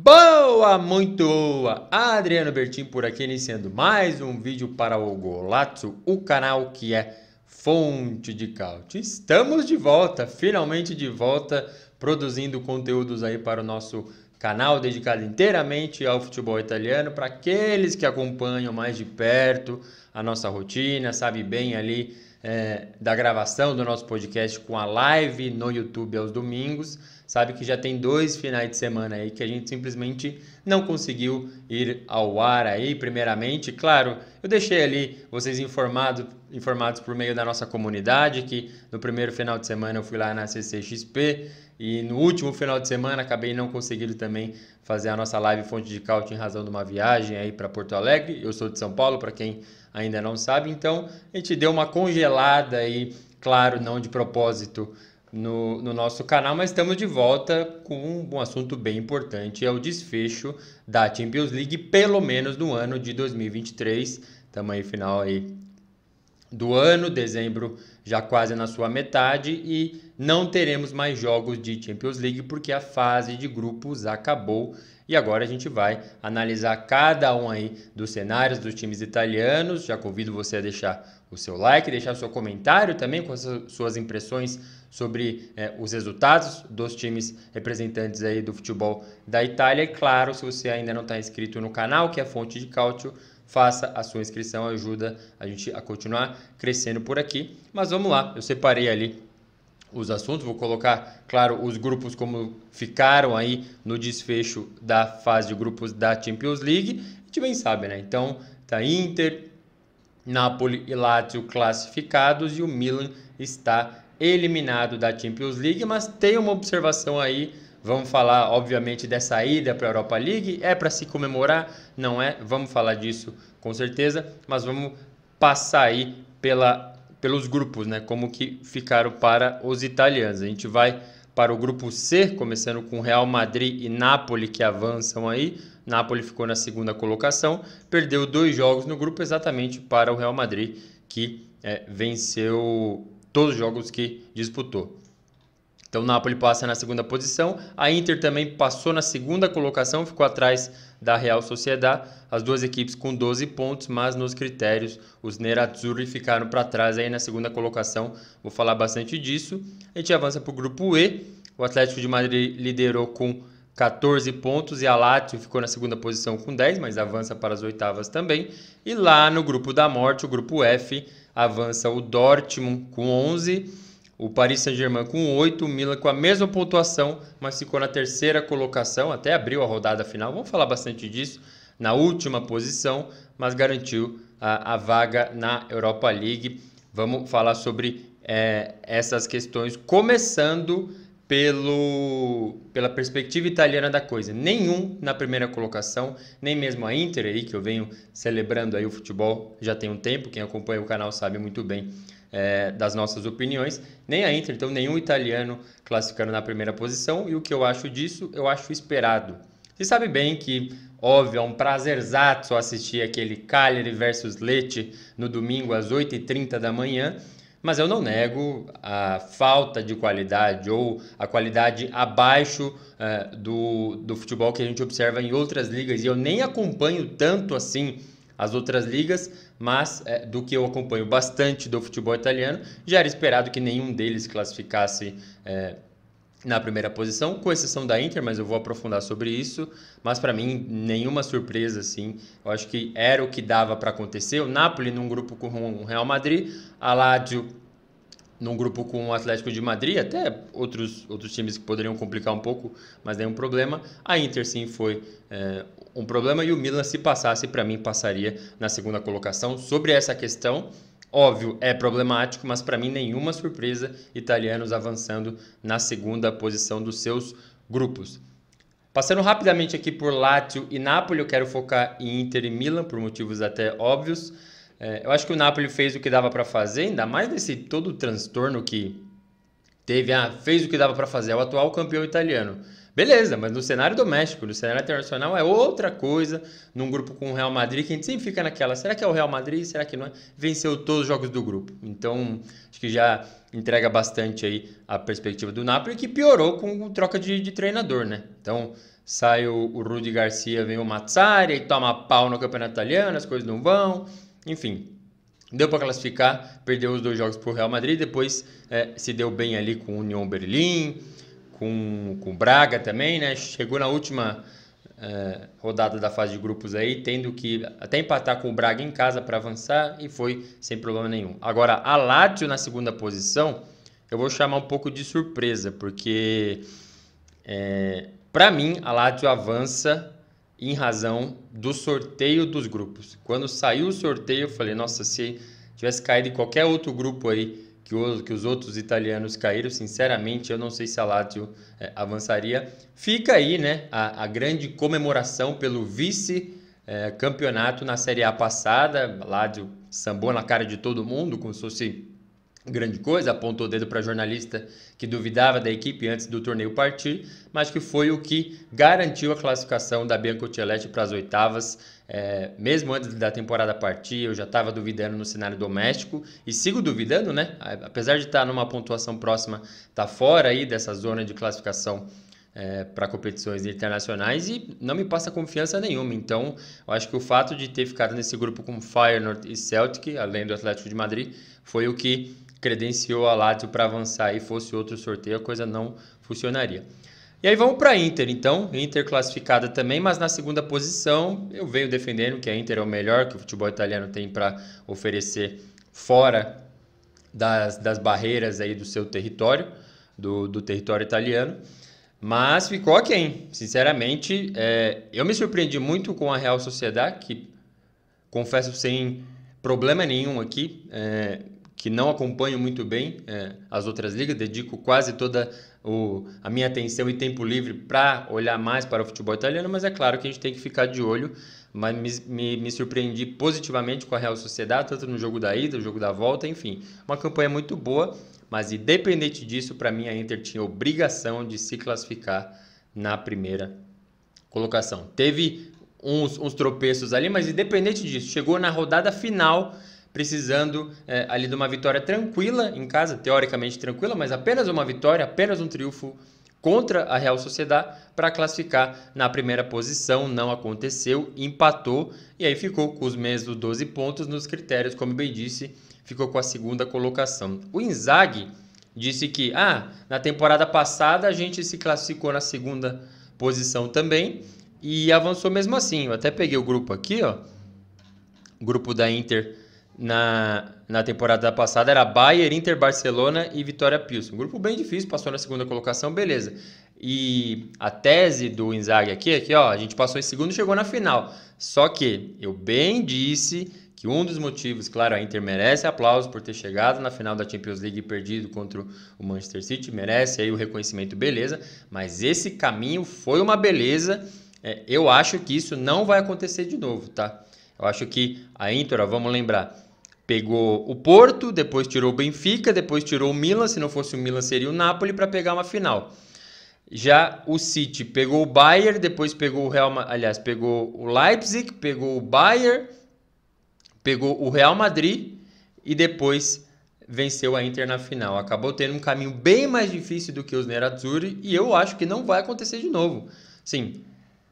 Boa, muito boa! Adriano Bertin por aqui, iniciando mais um vídeo para o Golazzo, o canal que é fonte de cálcio. Estamos de volta, finalmente de volta, produzindo conteúdos aí para o nosso canal dedicado inteiramente ao futebol italiano, para aqueles que acompanham mais de perto a nossa rotina, sabe bem ali da gravação do nosso podcast com a live no YouTube aos domingos, sabe que já tem 2 finais de semana aí que a gente simplesmente não conseguiu ir ao ar aí. Primeiramente, claro, eu deixei ali vocês informados por meio da nossa comunidade, que no primeiro final de semana eu fui lá na CCXP e no último final de semana acabei não conseguindo também fazer a nossa live Fonte de Cálcio em razão de uma viagem aí para Porto Alegre. Eu sou de São Paulo, para quem ainda não sabe, então a gente deu uma congelada aí, claro, não de propósito, no nosso canal, mas estamos de volta com um assunto bem importante, é o desfecho da Champions League, pelo menos no ano de 2023, estamos aí final aí do ano, dezembro já quase na sua metade, e não teremos mais jogos de Champions League porque a fase de grupos acabou. E agora a gente vai analisar cada um aí dos cenários dos times italianos. Já convido você a deixar o seu like, deixar seu comentário também com as suas impressões sobre os resultados dos times representantes aí do futebol da Itália. E claro, se você ainda não está inscrito no canal, que é Fonte de Cálcio, faça a sua inscrição, ajuda a gente a continuar crescendo por aqui. Mas vamos lá, eu separei ali os assuntos, vou colocar, claro, os grupos como ficaram aí no desfecho da fase de grupos da Champions League. A gente bem sabe, né? Então, tá Inter, Napoli e Lazio classificados e o Milan está eliminado da Champions League, mas tem uma observação aí. Vamos falar, obviamente, dessa ida para a Europa League. É para se comemorar? Não é? Vamos falar disso com certeza, mas vamos passar aí pelos grupos, né? Como que ficaram para os italianos. A gente vai para o grupo C, começando com Real Madrid e Napoli, que avançam aí. Napoli ficou na segunda colocação, perdeu 2 jogos no grupo exatamente para o Real Madrid, que venceu todos os jogos que disputou. Então o Napoli passa na segunda posição, a Inter também passou na segunda colocação, ficou atrás da Real Sociedad, as duas equipes com 12 pontos, mas nos critérios os Nerazzurri ficaram para trás aí na segunda colocação, vou falar bastante disso. A gente avança para o grupo E, o Atlético de Madrid liderou com 14 pontos e a Lazio ficou na segunda posição com 10, mas avança para as oitavas também. E lá no grupo da morte, o grupo F, avança o Dortmund com 11, o Paris Saint-Germain com 8, o Milan com a mesma pontuação, mas ficou na terceira colocação, até abriu a rodada final, vamos falar bastante disso, na última posição, mas garantiu a vaga na Europa League. Vamos falar sobre essas questões, começando pela perspectiva italiana da coisa. Nenhum na primeira colocação, nem mesmo a Inter aí, que eu venho celebrando aí o futebol já tem um tempo, quem acompanha o canal sabe muito bem das nossas opiniões, nem a Inter, então nenhum italiano classificando na primeira posição, e o que eu acho disso, eu acho esperado. Você sabe bem que, óbvio, é um prazerzato assistir aquele Cagliari versus Lecce no domingo às 8h30 da manhã, mas eu não nego a falta de qualidade ou a qualidade abaixo do futebol que a gente observa em outras ligas, e eu nem acompanho tanto assim as outras ligas, mas do que eu acompanho bastante do futebol italiano, já era esperado que nenhum deles classificasse na primeira posição, com exceção da Inter, mas eu vou aprofundar sobre isso. Mas para mim, nenhuma surpresa, assim. Eu acho que era o que dava para acontecer. O Napoli num grupo com o Real Madrid, a Lazio num grupo com o Atlético de Madrid, até outros times que poderiam complicar um pouco, mas nenhum problema. A Inter sim foi um problema, e o Milan, se passasse, para mim passaria na segunda colocação. Sobre essa questão, óbvio, é problemático, mas para mim nenhuma surpresa, italianos avançando na segunda posição dos seus grupos. Passando rapidamente aqui por Lazio e Napoli, eu quero focar em Inter e Milan, por motivos até óbvios. Eu acho que o Napoli fez o que dava para fazer, ainda mais nesse todo o transtorno que teve. Fez o que dava para fazer, é o atual campeão italiano. Beleza, mas no cenário doméstico, no cenário internacional é outra coisa. Num grupo com o Real Madrid, que a gente sempre fica naquela, será que é o Real Madrid, será que não é? Venceu todos os jogos do grupo. Então, acho que já entrega bastante aí a perspectiva do Napoli, que piorou com troca de treinador, né? Então, sai o Rudi Garcia, vem o Mazzari, e toma pau no campeonato italiano, as coisas não vão, enfim. Deu para classificar, perdeu os 2 jogos para o Real Madrid, depois se deu bem ali com o Union Berlin, com o Braga também, né? Chegou na última rodada da fase de grupos aí, tendo que até empatar com o Braga em casa para avançar e foi sem problema nenhum. Agora, a Lazio na segunda posição, eu vou chamar um pouco de surpresa, porque para mim a Lazio avança em razão do sorteio dos grupos. Quando saiu o sorteio, eu falei, nossa, se tivesse caído em qualquer outro grupo aí que os outros italianos caíram, sinceramente, eu não sei se a Lazio avançaria. Fica aí, né, a grande comemoração pelo vice-campeonato na Série A passada. A Lazio sambou na cara de todo mundo, como se fosse grande coisa, apontou o dedo para jornalista que duvidava da equipe antes do torneio partir, mas que foi o que garantiu a classificação da Bianconceleste para as oitavas. Mesmo antes da temporada partir, eu já estava duvidando no cenário doméstico e sigo duvidando, né? Apesar de estar numa pontuação próxima, tá fora aí dessa zona de classificação para competições internacionais e não me passa confiança nenhuma. Então, eu acho que o fato de ter ficado nesse grupo com Feyenoord e Celtic, além do Atlético de Madrid, foi o que credenciou a Lazio para avançar e fosse outro sorteio, a coisa não funcionaria. E aí vamos para a Inter, então. Inter classificada também, mas na segunda posição eu venho defendendo que a Inter é o melhor que o futebol italiano tem para oferecer fora das barreiras aí do seu território, do território italiano. Mas ficou aquém. Sinceramente, eu me surpreendi muito com a Real Sociedad, que confesso sem problema nenhum aqui, que não acompanho muito bem as outras ligas, dedico quase toda a minha atenção e tempo livre para olhar mais para o futebol italiano, mas é claro que a gente tem que ficar de olho, mas me surpreendi positivamente com a Real Sociedad, tanto no jogo da ida, no jogo da volta, enfim, uma campanha muito boa, mas independente disso, para mim a Inter tinha obrigação de se classificar na primeira colocação. Teve uns tropeços ali, mas independente disso, chegou na rodada final precisando ali de uma vitória tranquila em casa, teoricamente tranquila, mas apenas uma vitória, apenas um triunfo contra a Real Sociedad para classificar na primeira posição. Não aconteceu, empatou e aí ficou com os mesmos 12 pontos nos critérios, como bem disse, ficou com a segunda colocação. O Inzaghi disse que na temporada passada a gente se classificou na segunda posição também e avançou mesmo assim. Eu até peguei o grupo aqui, ó, o grupo da Inter na temporada passada era Bayern, Inter, Barcelona e Vitória Pilsen. Um grupo bem difícil, passou na segunda colocação, beleza. E a tese do Inzaghi aqui, ó, a gente passou em segundo e chegou na final. Só que eu bem disse que um dos motivos, claro, a Inter merece aplauso por ter chegado na final da Champions League e perdido contra o Manchester City, merece aí o reconhecimento, beleza, mas esse caminho foi uma beleza. Eu acho que isso não vai acontecer de novo, tá? Eu acho que a Inter, ó, vamos lembrar, pegou o Porto, depois tirou o Benfica, depois tirou o Milan, se não fosse o Milan seria o Napoli para pegar uma final. Já o City pegou o Bayern, depois pegou pegou o Leipzig, pegou o Bayern, pegou o Real Madrid e depois venceu a Inter na final. Acabou tendo um caminho bem mais difícil do que os Nerazzurri e eu acho que não vai acontecer de novo. Sim,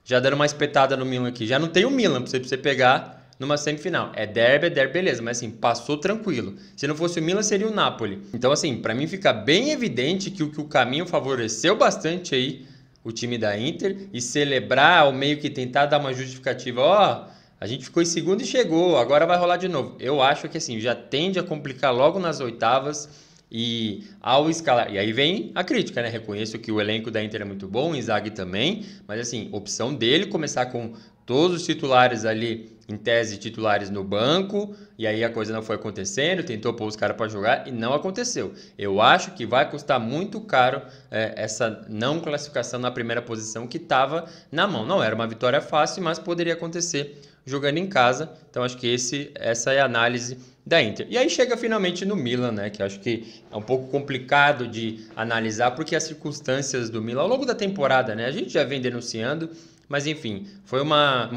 já dando uma espetada no Milan aqui, já não tem o Milan para você pegar numa semifinal. É derby, beleza, mas assim, passou tranquilo. Se não fosse o Milan, seria o Napoli. Então assim, para mim fica bem evidente que o caminho favoreceu bastante aí o time da Inter e celebrar, ou meio que tentar dar uma justificativa, a gente ficou em segundo e chegou, agora vai rolar de novo. Eu acho que assim, já tende a complicar logo nas oitavas e ao escalar. E aí vem a crítica, né? Reconheço que o elenco da Inter é muito bom, o Inzaghi também, mas assim, opção dele começar com todos os titulares ali, em tese titulares no banco, e aí a coisa não foi acontecendo, tentou pôr os caras para jogar e não aconteceu. Eu acho que vai custar muito caro essa não classificação na primeira posição que estava na mão. Não era uma vitória fácil, mas poderia acontecer jogando em casa. Então acho que essa é a análise da Inter. E aí chega finalmente no Milan, né, que acho que é um pouco complicado de analisar, porque as circunstâncias do Milan ao longo da temporada, né, a gente já vem denunciando, mas enfim, foi uma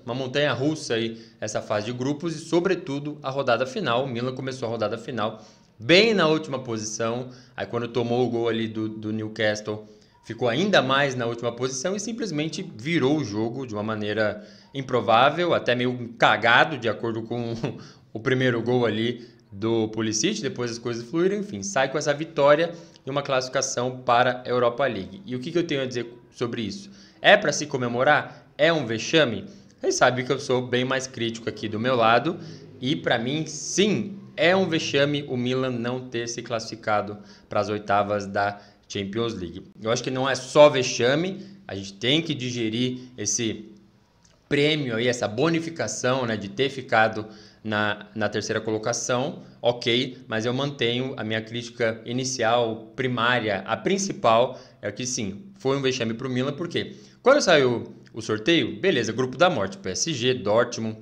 montanha russa aí essa fase de grupos e sobretudo a rodada final. O Milan começou a rodada final bem na última posição, aí quando tomou o gol ali do Newcastle ficou ainda mais na última posição e simplesmente virou o jogo de uma maneira improvável, até meio cagado, de acordo com o primeiro gol ali do Pulisic, depois as coisas fluíram, enfim, sai com essa vitória e uma classificação para a Europa League. E o que eu tenho a dizer sobre isso? É para se comemorar? É um vexame? Vocês sabem que eu sou bem mais crítico aqui do meu lado e para mim, sim, é um vexame o Milan não ter se classificado para as oitavas da Champions League. Eu acho que não é só vexame, a gente tem que digerir esse prêmio aí, essa bonificação, né, de ter ficado na terceira colocação, ok, mas eu mantenho a minha crítica inicial, primária, a principal, é que sim, foi um vexame para o Milan, porque quando saiu o sorteio, beleza, grupo da morte, PSG, Dortmund,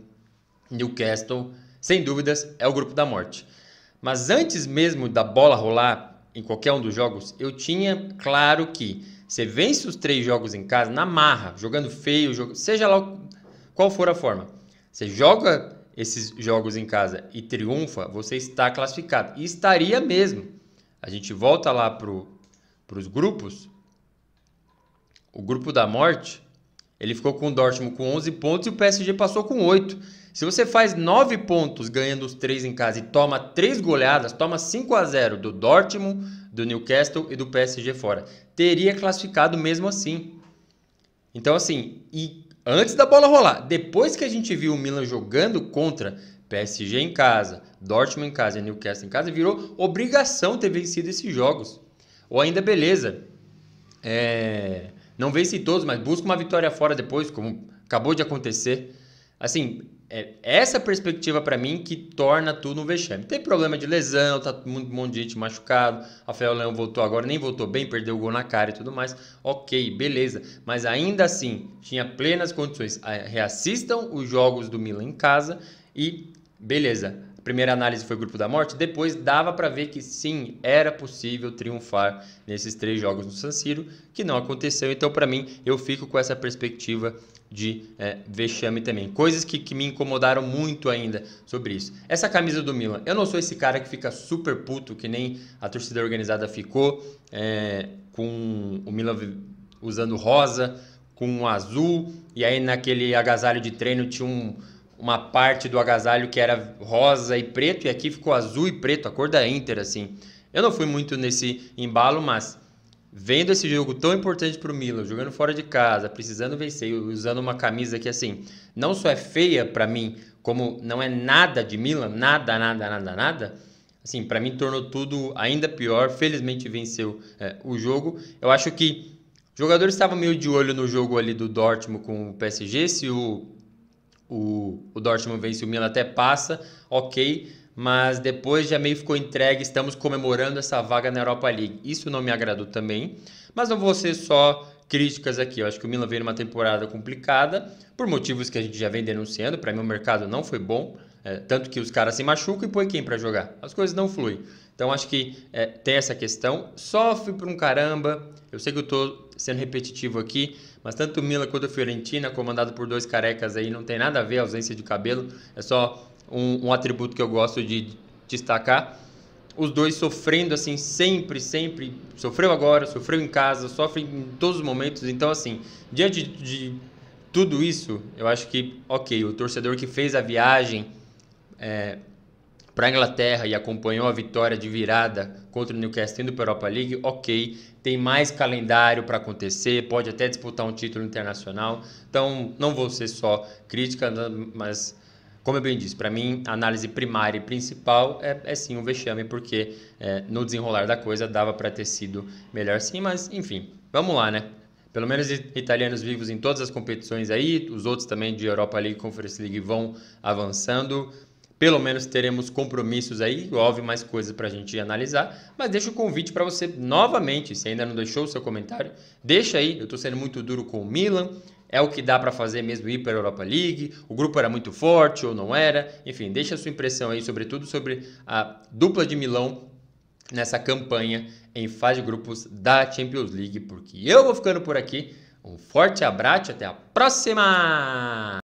Newcastle, sem dúvidas é o grupo da morte. Mas antes mesmo da bola rolar em qualquer um dos jogos, eu tinha claro que você vence os 3 jogos em casa na marra, jogando feio, seja lá qual for a forma. Você joga esses jogos em casa e triunfa, você está classificado. E estaria mesmo. A gente volta lá para os grupos. O grupo da morte, ele ficou com o Dortmund com 11 pontos e o PSG passou com 8. Se você faz 9 pontos ganhando os 3 em casa e toma 3 goleadas, toma 5-0 do Dortmund, do Newcastle e do PSG fora, teria classificado mesmo assim. Então assim, e antes da bola rolar, depois que a gente viu o Milan jogando contra PSG em casa, Dortmund em casa e Newcastle em casa, virou obrigação ter vencido esses jogos. Ou ainda beleza, não vence todos, mas busca uma vitória fora depois, como acabou de acontecer. Assim, essa perspectiva para mim que torna tudo um vexame. Tem problema de lesão, tá um monte de gente machucado. Rafael Leão voltou agora, nem voltou bem, perdeu o gol na cara e tudo mais. Ok, beleza. Mas ainda assim, tinha plenas condições. Reassistam os jogos do Milan em casa e beleza. A primeira análise foi o grupo da morte, depois dava para ver que sim, era possível triunfar nesses 3 jogos no San Siro, que não aconteceu. Então, para mim, eu fico com essa perspectiva de vexame também. Coisas que me incomodaram muito ainda sobre isso. Essa camisa do Milan, eu não sou esse cara que fica super puto, que nem a torcida organizada ficou, com o Milan usando rosa, com azul, e aí naquele agasalho de treino tinha uma parte do agasalho que era rosa e preto, e aqui ficou azul e preto, a cor da Inter, assim. Eu não fui muito nesse embalo, mas vendo esse jogo tão importante para o Milan, jogando fora de casa, precisando vencer, usando uma camisa que, assim, não só é feia para mim, como não é nada de Milan, nada, assim, para mim tornou tudo ainda pior. Felizmente venceu o jogo. Eu acho que os jogadores estavam meio de olho no jogo ali do Dortmund com o PSG, se o Dortmund vence, o Milan até passa, ok, mas depois já meio ficou entregue, estamos comemorando essa vaga na Europa League. Isso não me agradou também, mas não vou ser só críticas aqui. Eu acho que o Milan veio numa temporada complicada, por motivos que a gente já vem denunciando. Para mim o mercado não foi bom, tanto que os caras se machucam e põe quem para jogar? As coisas não fluem. Então acho que tem essa questão, sofre por um caramba. Eu sei que eu estou sendo repetitivo aqui, mas tanto o Milan quanto a Fiorentina, comandado por 2 carecas aí, não tem nada a ver a ausência de cabelo, é só um atributo que eu gosto de destacar. Os dois sofrendo assim sempre, sofreu agora, sofreu em casa, sofre em todos os momentos. Então assim, diante de tudo isso, eu acho que, ok, o torcedor que fez a viagem para a Inglaterra e acompanhou a vitória de virada contra o Newcastle indo para a Europa League, ok, tem mais calendário para acontecer, pode até disputar um título internacional. Então não vou ser só crítica, mas como eu bem disse, para mim a análise primária e principal é sim um vexame, porque no desenrolar da coisa dava para ter sido melhor sim, mas enfim, vamos lá, né? Pelo menos italianos vivos em todas as competições aí, os outros também de Europa League e Conference League vão avançando. Pelo menos teremos compromissos aí, óbvio, mais coisas para a gente analisar, mas deixa o convite para você novamente, se ainda não deixou o seu comentário, deixa aí. Eu estou sendo muito duro com o Milan, é o que dá para fazer mesmo ir para a Europa League, o grupo era muito forte ou não era, enfim, deixa a sua impressão aí, sobretudo sobre a dupla de Milão nessa campanha em fase de grupos da Champions League, porque eu vou ficando por aqui, um forte abraço, até a próxima!